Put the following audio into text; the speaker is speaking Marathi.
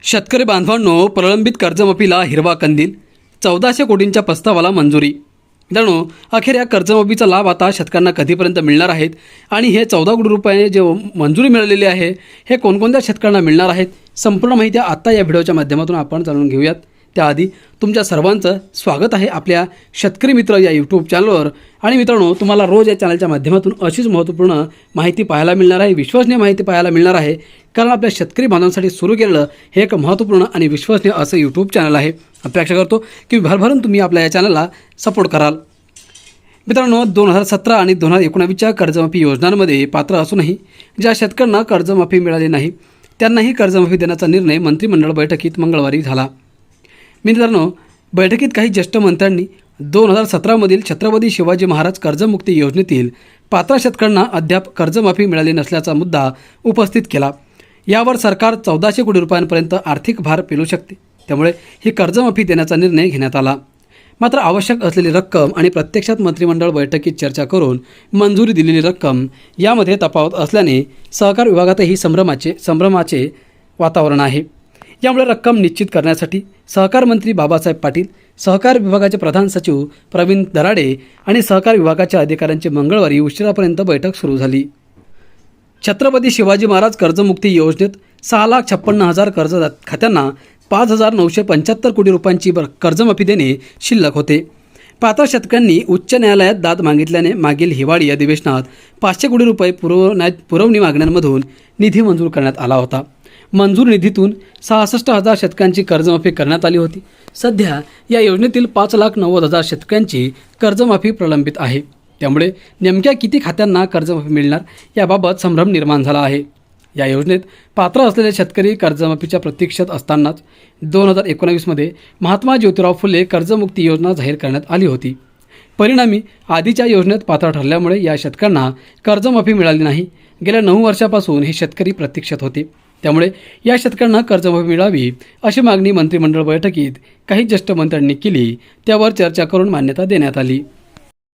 शेतकरी बांधवांनो, प्रलंबित कर्जमाफीला हिरवा कंदील, 1400 कोटींच्या प्रस्तावाला मंजुरी. मित्रांनो, अखेर या कर्जमाफीचा लाभ आता शेतकऱ्यांना कधीपर्यंत मिळणार आहेत आणि हे 14 कोटी रुपये जे मंजुरी मिळालेली आहे हे कोणकोणत्या शेतकऱ्यांना मिळणार आहेत, संपूर्ण माहिती आत्ता या व्हिडिओच्या माध्यमातून आपण जाणून घेऊयात. त्याआधी तुमच्या सर्वांचं स्वागत आहे आपल्या शेतकरी मित्र या यूट्यूब चॅनलवर. आणि मित्रांनो, तुम्हाला रोज या चॅनलच्या माध्यमातून अशीच महत्त्वपूर्ण माहिती पाहायला मिळणार आहे, विश्वसनीय माहिती पाहायला मिळणार आहे, कारण आपल्या शेतकरी बांधवांसाठी सुरू केलेलं हे एक महत्त्वपूर्ण आणि विश्वसनीय असं यूट्यूब चॅनल आहे. अपेक्षा करतो की भरभरून तुम्ही आपल्या या चॅनलला सपोर्ट कराल. मित्रांनो, 2017 आणि 2019च्या कर्जमाफी योजनांमध्ये पात्र असूनही ज्या शेतकऱ्यांना कर्जमाफी मिळाली नाही त्यांनाही कर्जमाफी देण्याचा निर्णय मंत्रिमंडळ बैठकीत मंगळवारी झाला. मित्रांनो, बैठकीत काही ज्येष्ठ मंत्र्यांनी 2017मधील छत्रपती शिवाजी महाराज कर्जमुक्ती योजनेतील पात्र शेतकऱ्यांना अद्याप कर्जमाफी मिळाली नसल्याचा मुद्दा उपस्थित केला. यावर सरकार 1400 कोटी रुपयांपर्यंत आर्थिक भार पेलू शकते, त्यामुळे ही कर्जमाफी देण्याचा निर्णय घेण्यात आला. मात्र आवश्यक असलेली रक्कम आणि प्रत्यक्षात मंत्रिमंडळ बैठकीत चर्चा करून मंजुरी दिलेली रक्कम यामध्ये तफावत असल्याने सहकार विभागातही संभ्रमाचे वातावरण आहे. यामुळे रक्कम निश्चित करण्यासाठी सहकार मंत्री बाबासाहेब पाटील, सहकार विभागाचे प्रधान सचिव प्रवीण दराडे आणि सहकार विभागाच्या अधिकाऱ्यांची मंगळवारी उशिरापर्यंत बैठक सुरू झाली. छत्रपती शिवाजी महाराज कर्जमुक्ती योजनेत 6,56,000 कर्ज खात्यांना 5,975 कोटी रुपयांची कर्जमाफी देणे शिल्लक होते. पात्र शेतकऱ्यांनी उच्च न्यायालयात दाद मागितल्याने मागील हिवाळी अधिवेशनात 500 कोटी रुपये पुरवणी मागण्यांमधून निधी मंजूर करण्यात आला होता. मंजूर निधीतून 66,000 शेतकऱ्यांची कर्जमाफी करण्यात आली होती. सध्या या योजनेतील 5,90,000 शेतकऱ्यांची कर्जमाफी प्रलंबित आहे. त्यामुळे नेमक्या किती खात्यांना कर्जमाफी मिळणार याबाबत संभ्रम निर्माण झाला आहे. या योजनेत पात्र असलेले शेतकरी कर्जमाफीच्या प्रतीक्षेत असतानाच 2019मध्ये महात्मा ज्योतिराव फुले कर्जमुक्ती योजना जाहीर करण्यात आली होती. परिणामी आधीच्या योजनेत पात्र ठरल्यामुळे या शेतकऱ्यांना कर्जमाफी मिळाली नाही. गेल्या 9 वर्षापासून हे शेतकरी प्रतीक्षेत होते. त्यामुळे या शेतकऱ्यांना कर्जमाफी मिळावी अशी मागणी मंत्रिमंडळ बैठकीत काही ज्येष्ठ मंत्र्यांनी केली. त्यावर चर्चा करून मान्यता देण्यात आली.